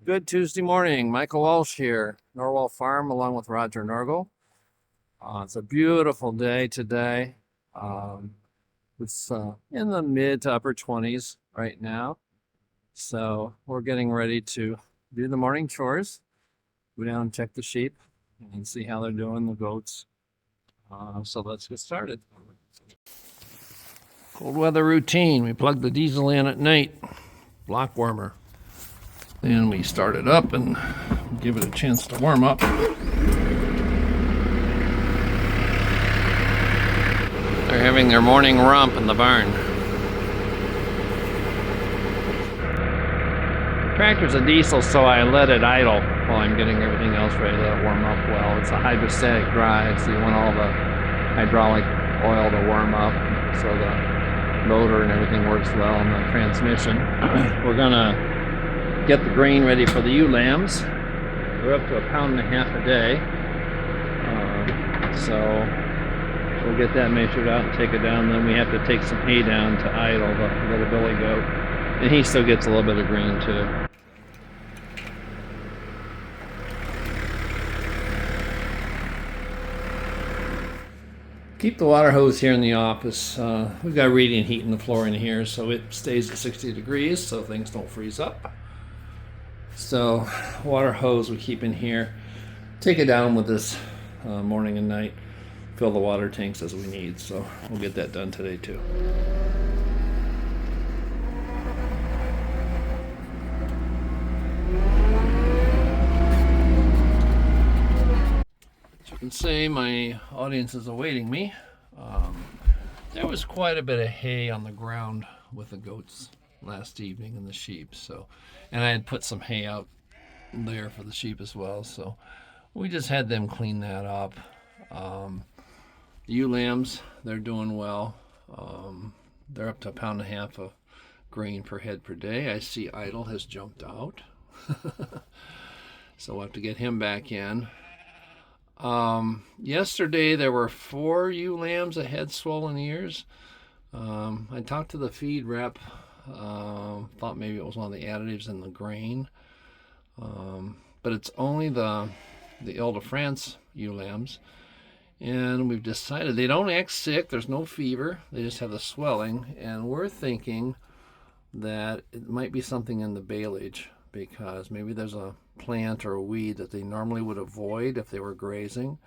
Good Tuesday morning. Michael Walsh here, Norwal Farm, along with Roger Norgal. It's a beautiful day today. It's in the mid to upper 20s right now. So we're getting ready to do the morning chores. Go down and check the sheep and see how they're doing, the goats. So let's get started. Cold weather routine. We plug the diesel in at night, block warmer. Then we start it up and give it a chance to warm up. They're having their morning romp in the barn. The tractor's a diesel, so I let it idle while I'm getting everything else ready to warm up well. It's a hydrostatic drive, so you want all the hydraulic oil to warm up so the motor and everything works well in the transmission. We're gonna get the grain ready for the ewe lambs. We're up to 1.5 pounds a day. So we'll get that measured out and take it down. Then we have to take some hay down to idle the little billy goat. And he still gets a little bit of grain too. Keep the water hose here in the office. We've got radiant heat in the floor in here, so it stays at 60 degrees so things don't freeze up. So water hose we keep in here. Take it down with this morning and night. Fill the water tanks as we need. So we'll get that done today too. As you can see, my audience is awaiting me. There was quite a bit of hay on the ground with the goats last evening and the sheep, and I had put some hay out there for the sheep as well, so we just had them clean that up. The ewe lambs, they're doing well. They're up to 1.5 pounds of grain per head per day. I see Idle has jumped out. So we'll have to get him back in. Yesterday there were 4 ewe lambs that had swollen ears. I talked to the feed rep. Thought maybe it was one of the additives in the grain, but it's only the Ile de France ewe lambs, and we've decided they don't act sick. There's no fever, they just have the swelling, and we're thinking that it might be something in the baleage, because maybe there's a plant or a weed that they normally would avoid if they were grazing,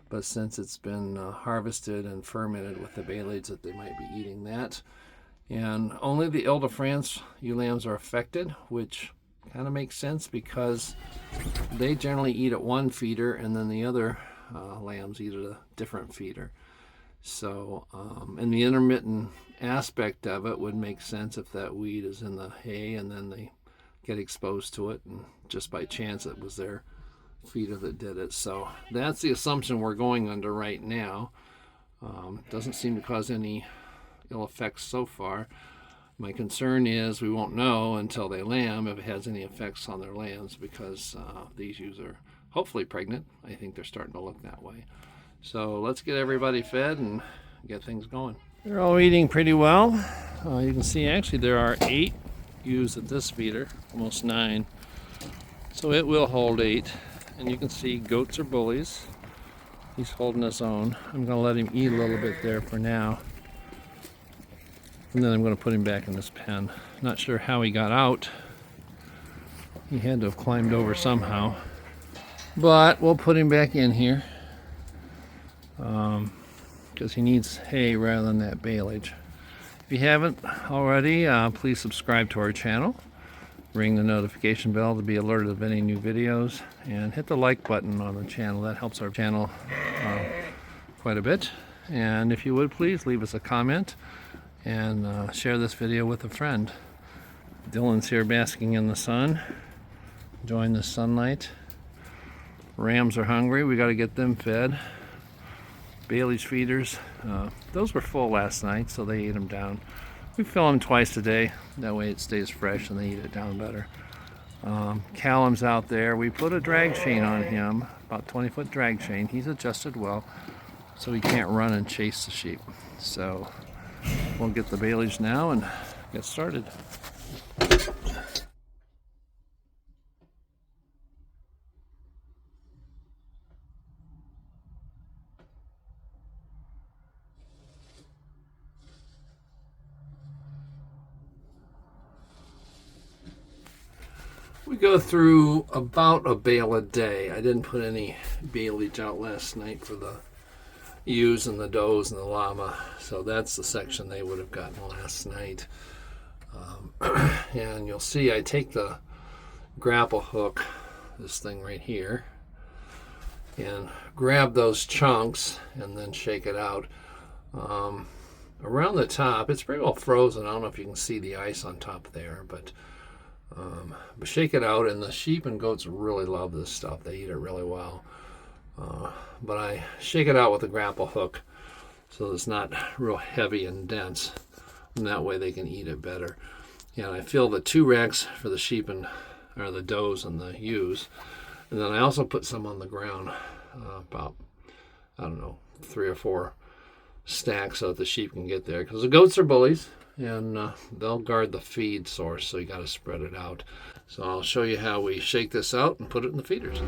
but since it's been harvested and fermented with the baleage, that they might be eating that. And only the Ile de France ewe lambs are affected, which kind of makes sense because they generally eat at one feeder and then the other lambs eat at a different feeder. So, and the intermittent aspect of it would make sense if that weed is in the hay and then they get exposed to it, and just by chance it was their feeder that did it. So that's the assumption we're going under right now. Doesn't seem to cause any ill effects so far. My concern is we won't know until they lamb if it has any effects on their lambs, because these ewes are hopefully pregnant. I think they're starting to look that way. So let's get everybody fed and get things going. They're all eating pretty well. You can see actually there are 8 ewes at this feeder, almost 9. So it will hold 8. And you can see goats are bullies. He's holding his own. I'm going to let him eat a little bit there for now. And then I'm going to put him back in this pen. Not sure how he got out. He had to have climbed over somehow. But we'll put him back in here. Because he needs hay rather than that baleage. If you haven't already, please subscribe to our channel. Ring the notification bell to be alerted of any new videos. And hit the like button on the channel. That helps our channel quite a bit. And if you would, please leave us a comment. And share this video with a friend. Dylan's here basking in the sun, enjoying the sunlight. Rams are hungry, we got to get them fed. Baleage feeders, those were full last night, so they ate them down. We fill them twice a day, that way it stays fresh and they eat it down better. Callum's out there. We put a drag chain on him, about 20-foot drag chain. He's adjusted well, so he can't run and chase the sheep. So we'll get the baleage now and get started. We go through about a bale a day. I didn't put any baleage out last night for the ewes and the does and the llama, so that's the section they would have gotten last night. And you'll see I take the grapple hook, this thing right here, and grab those chunks and then shake it out. Around the top, it's pretty well frozen. I don't know if you can see the ice on top there, but shake it out, and the sheep and goats really love this stuff. They eat it really well. But I shake it out with a grapple hook so it's not real heavy and dense, and that way they can eat it better. And I fill the 2 racks for the sheep or the does and the ewes, and then I also put some on the ground, about, I don't know, 3 or 4 stacks so that the sheep can get there, because the goats are bullies and they'll guard the feed source, so you got to spread it out. So I'll show you how we shake this out and put it in the feeders.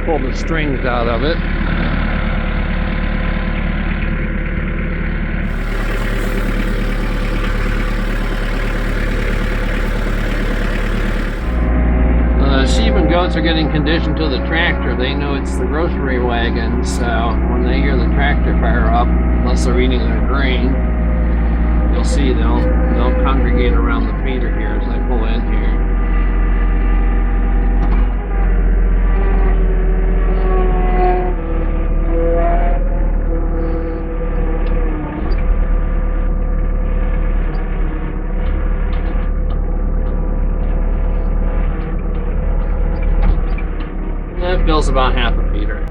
Pull the strings out of it. Sheep and goats are getting conditioned to the tractor. They know it's the grocery wagon, so when they hear the tractor fire up, unless they're eating their grain, you'll see they'll congregate around the feeder here as I pull in here. That fills about half a feeder.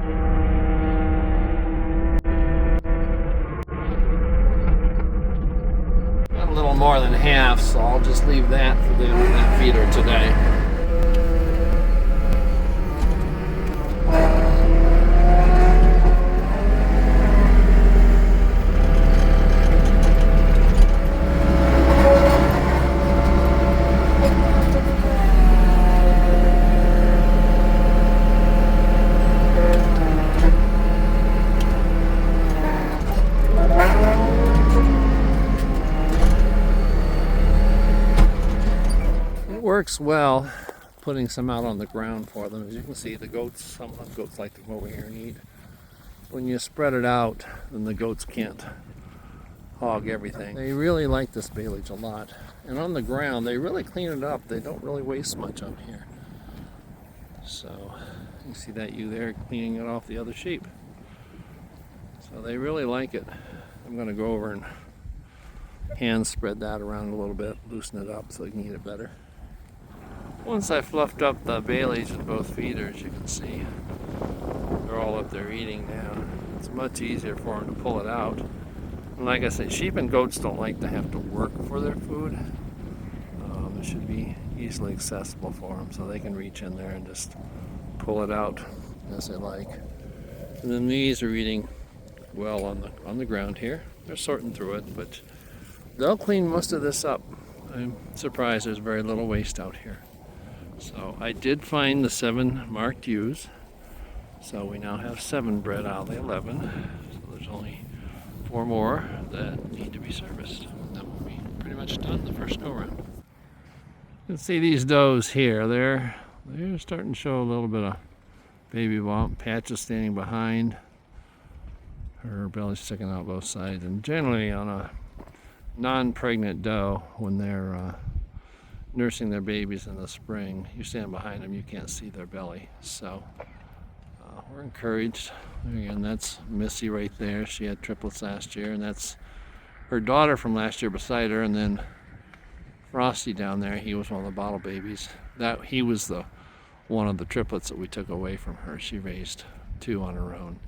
Got a little more than half, so I'll just leave that for them in that feeder today. Works well putting some out on the ground for them. As you can see, the goats, some of the goats like to come over here and eat. When you spread it out, then the goats can't hog everything. They really like this baleage a lot. And on the ground, they really clean it up. They don't really waste much on here. So you see that ewe there cleaning it off the other sheep. So they really like it. I'm going to go over and hand spread that around a little bit, loosen it up so they can eat it better. Once I fluffed up the baleage in both feeders, you can see they're all up there eating now. It's much easier for them to pull it out. And like I said, sheep and goats don't like to have to work for their food. It should be easily accessible for them, so they can reach in there and just pull it out as they like. And then these are eating well on the ground here. They're sorting through it, but they'll clean most of this up. I'm surprised there's very little waste out here. So I did find the 7 marked ewes. So we now have 7 bred out of the 11. So there's only 4 more that need to be serviced. That will be pretty much done the first go round. You can see these does here. They're starting to show a little bit of baby bump. Patches standing behind. Her belly's sticking out both sides. And generally on a non-pregnant doe, when they're nursing their babies in the spring, you stand behind them, you can't see their belly. So we're encouraged. Again, that's Missy right there. She had triplets last year, and that's her daughter from last year beside her. And then Frosty down there, he was one of the bottle babies. He was one of the triplets that we took away from her. She raised 2 on her own.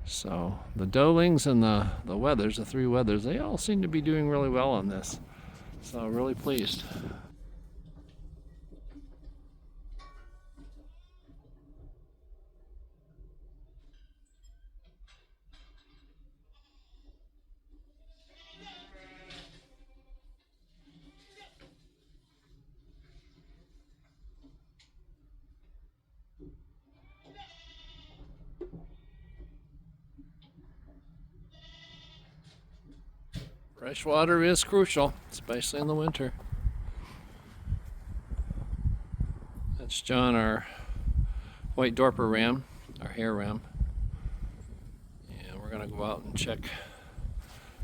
So the doelings and the wethers, the 3 wethers, they all seem to be doing really well on this. So really pleased. Fresh water is crucial, especially in the winter. That's John, our white Dorper ram, our hair ram. And we're going to go out and check,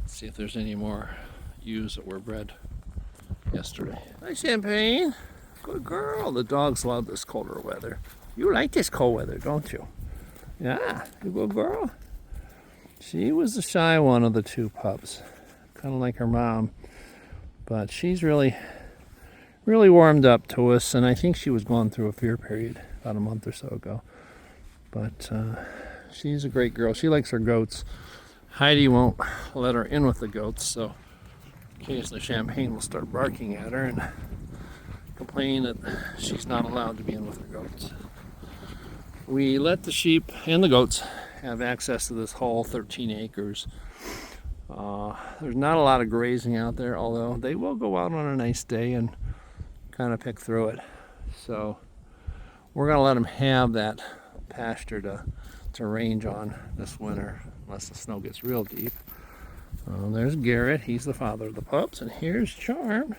see if there's any more ewes that were bred yesterday. Hi, Champagne. Good girl. The dogs love this colder weather. You like this cold weather, don't you? Yeah, you good girl. She was the shy one of the two pups, kind of like her mom, but she's really warmed up to us, and I think she was going through a fear period about a month or so ago. But she's a great girl. She likes her goats. Heidi won't let her in with the goats, so occasionally Champagne will start barking at her and complain that she's not allowed to be in with her goats. We let the sheep and the goats have access to this whole 13 acres. There's not a lot of grazing out there, although they will go out on a nice day and kind of pick through it. So we're going to let them have that pasture to range on this winter, unless the snow gets real deep. There's Garrett, he's the father of the pups, and here's Charm.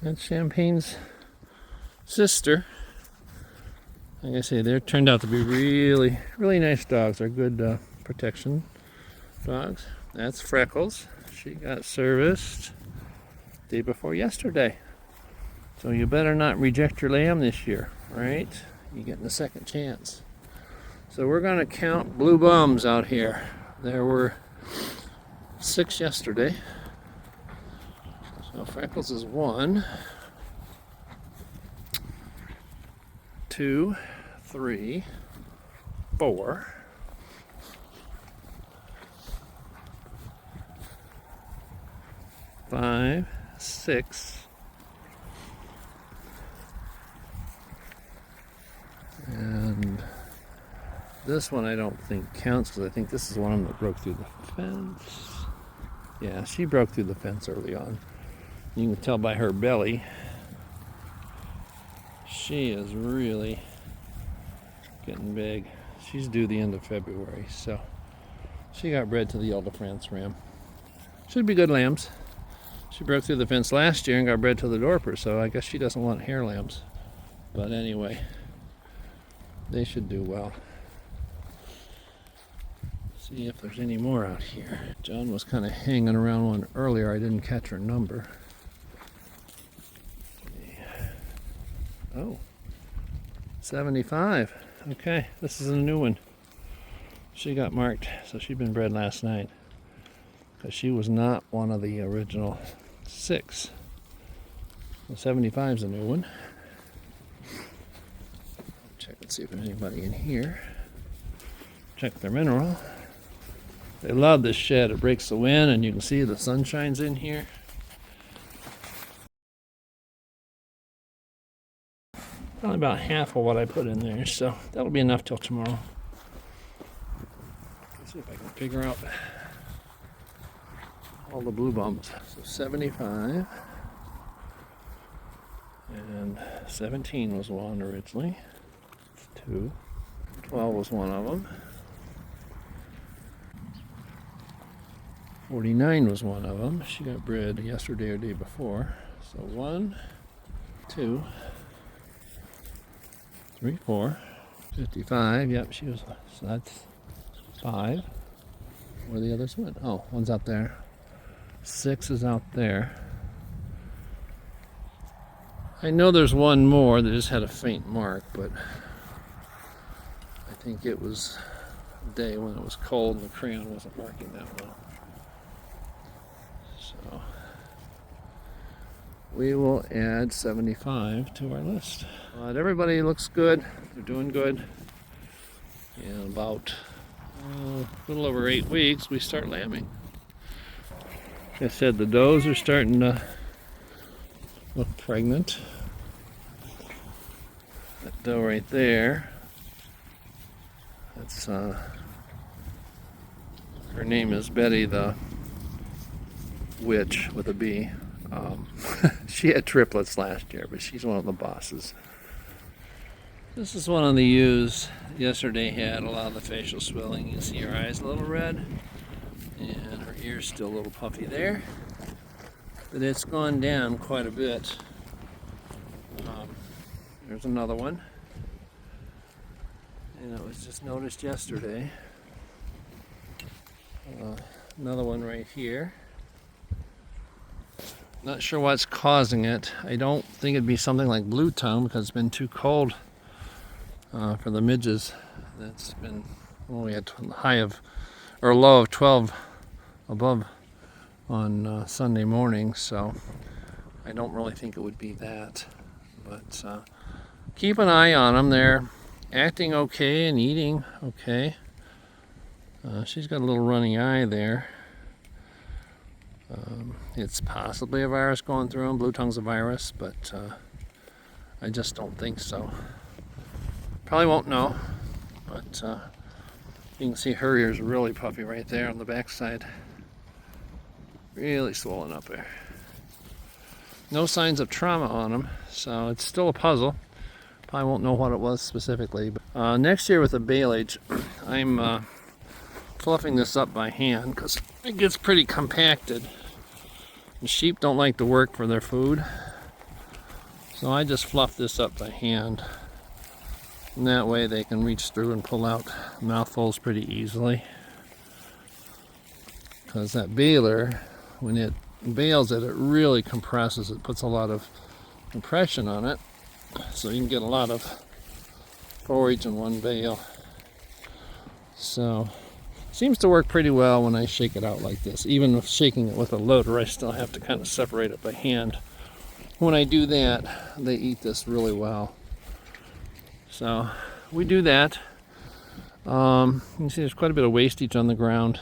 That's Champagne's sister. Like I say, they turned out to be really nice dogs. They're good protection dogs. That's Freckles. She got serviced day before yesterday. So you better not reject your lamb this year, right? You're getting a second chance. So we're going to count blue bums out here. There were 6 yesterday. So Freckles is 1, 2, 3, 4, 5, 6, and this one I don't think counts because I think this is one of them that broke through the fence. Yeah, she broke through the fence early on. You can tell by her belly. She is really getting big. She's due the end of February, so she got bred to the Ile de France ram. Should be good lambs. She broke through the fence last year and got bred to the Dorper, so I guess she doesn't want hair lambs. But anyway, they should do well. See if there's any more out here. John was kind of hanging around one earlier. I didn't catch her number. Oh, 75. Okay, this is a new one. She got marked, so she'd been bred last night. Because she was not one of the original 6. So 75 is a new one. Check and see if there's anybody in here. Check their mineral. They love this shed. It breaks the wind, and you can see the sun shines in here. Probably about half of what I put in there, so that'll be enough till tomorrow. Let's see if I can figure out all the blue bums. So 75, and 17 was one originally. 2, 12 was one of them. 49 was one of them. She got bred yesterday or day before. So 1, 2, 3, 4, 55. Yep, she was. So that's 5. Where the others went? Oh, one's out there. 6 is out there. I know there's one more that just had a faint mark, but I think it was a day when it was cold and the crayon wasn't marking that well. So we will add 75 to our list. But everybody looks good. They're doing good. In about a little over 8 weeks, we start lambing. Like I said, the does are starting to look pregnant. That doe right there, that's her name is Betty the Witch with a B. She had triplets last year, but she's one of the bosses. This is one of the ewes. Yesterday had a lot of the facial swelling. You can see her eyes a little red. And her ear's still a little puffy there, but it's gone down quite a bit. There's another one, and it was just noticed yesterday. Another one right here. Not sure what's causing it. I don't think it'd be something like blue tongue because it's been too cold for the midges. That's been, well, we had a low of 12 above on Sunday morning, so I don't really think it would be that. But keep an eye on them. They're acting okay and eating okay. She's got a little running eye there. It's possibly a virus going through them. Blue tongue's a virus, but I just don't think so. Probably won't know, but you can see her ears really puffy right there on the back side. Really swollen up there. No signs of trauma on them, so it's still a puzzle. Probably won't know what it was specifically. But next year with the baleage, I'm fluffing this up by hand because it gets pretty compacted. And sheep don't like to work for their food, so I just fluff this up by hand. And that way they can reach through and pull out mouthfuls pretty easily. Because that baler, when it bales it, it really compresses. It puts a lot of compression on it, so you can get a lot of forage in one bale. So seems to work pretty well when I shake it out like this. Even with shaking it with a loader, I still have to kind of separate it by hand. When I do that, they eat this really well. So we do that. You can see there's quite a bit of wastage on the ground.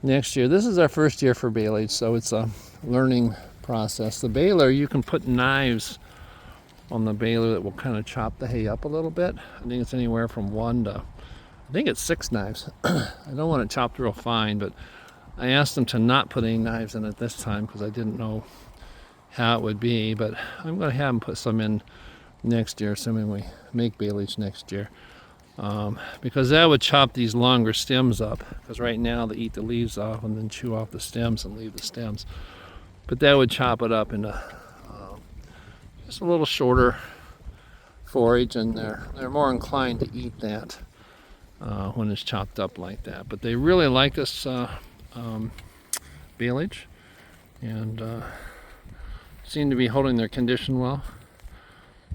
Next year, this is our first year for baleage, so it's a learning process. The baler, you can put knives on the baler that will kind of chop the hay up a little bit. I think it's anywhere from 1 to, I think it's 6 knives. I don't want it chopped real fine, but I asked them to not put any knives in it this time because I didn't know how it would be, but I'm going to have them put some in next year, assuming we make baleage next year. Because that would chop these longer stems up, because right now they eat the leaves off and then chew off the stems and leave the stems. But that would chop it up into just a little shorter forage, and they're more inclined to eat that when it's chopped up like that. But they really like this baleage, and seem to be holding their condition well.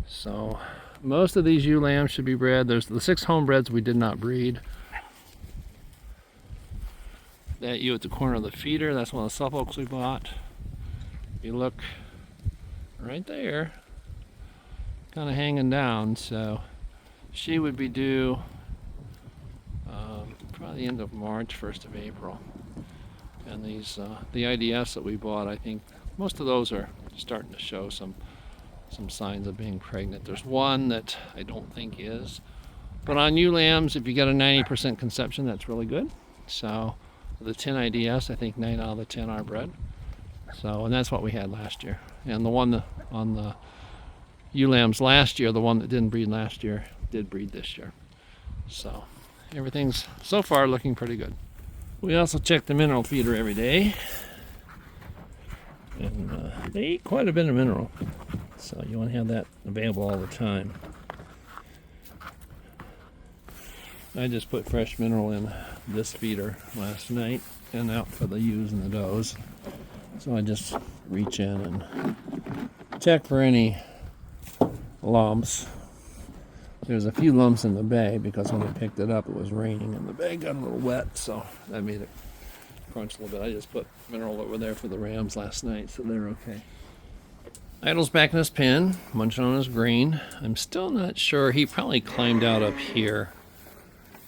So most of these ewe lambs should be bred. There's the 6 homebreds we did not breed. That ewe at the corner of the feeder, that's one of the Suffolks we bought. If you look right there, kind of hanging down, so she would be due probably the end of March, 1st of April. And these the IDS that we bought, I think most of those are starting to show some signs of being pregnant. There's one that I don't think is, but on ewe lambs, if you get a 90% conception, that's really good. So the 10 IDS, I think 9 out of the 10 are bred. So, and that's what we had last year. And the one on the ewe lambs last year, the one that didn't breed last year, did breed this year. So everything's so far looking pretty good. We also check the mineral feeder every day, and they eat quite a bit of mineral, so you want to have that available all the time. I just put fresh mineral in this feeder last night and out for the ewes and the does. So I just reach in and check for any lumps. There's a few lumps in the bag because when I picked it up it was raining and the bag got a little wet, so that made it crunch a little bit. I just put mineral over there for the rams last night, so they're okay. Idle's back in his pen, munching on his grain. I'm still not sure. He probably climbed out up here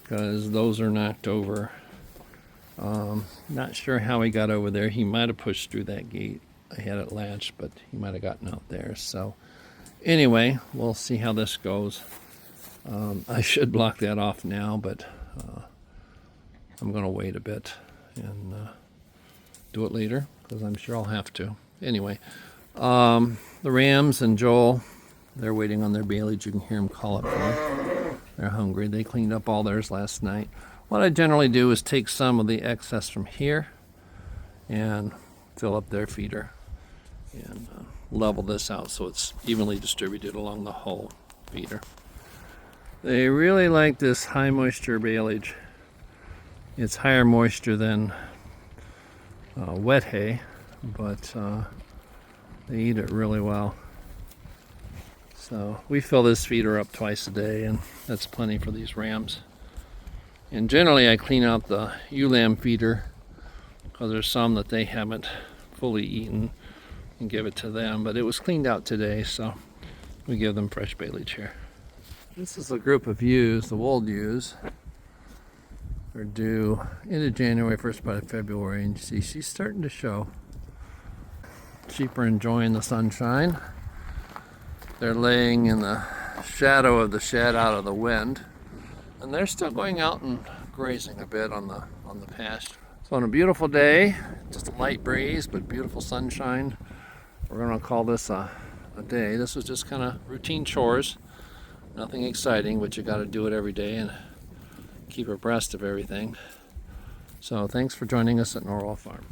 because those are knocked over. Not sure how he got over there. He might have pushed through that gate. I had it latched, but he might have gotten out there. So anyway, we'll see how this goes. I should block that off now, but I'm going to wait a bit and do it later because I'm sure I'll have to. Anyway, the rams and Joel, they're waiting on their baleage. You can hear them call it for them. They're hungry. They cleaned up all theirs last night. What I generally do is take some of the excess from here and fill up their feeder and level this out so it's evenly distributed along the whole feeder. They really like this high moisture baleage. It's higher moisture than wet hay, but they eat it really well. So we fill this feeder up twice a day, and that's plenty for these rams. And generally I clean out the ewe lamb feeder because there's some that they haven't fully eaten, and give it to them, but it was cleaned out today, so we give them fresh baleage here. This is a group of ewes, the wooled ewes. They're due into January, first part of February, and you see she's starting to show. Sheep are enjoying the sunshine. They're laying in the shadow of the shed out of the wind, and they're still going out and grazing a bit on the pasture. So on a beautiful day, just a light breeze but beautiful sunshine, we're going to call this a day. This was just kind of routine chores, nothing exciting, but you got to do it every day and keep abreast of everything. So thanks for joining us at Norwal Farm.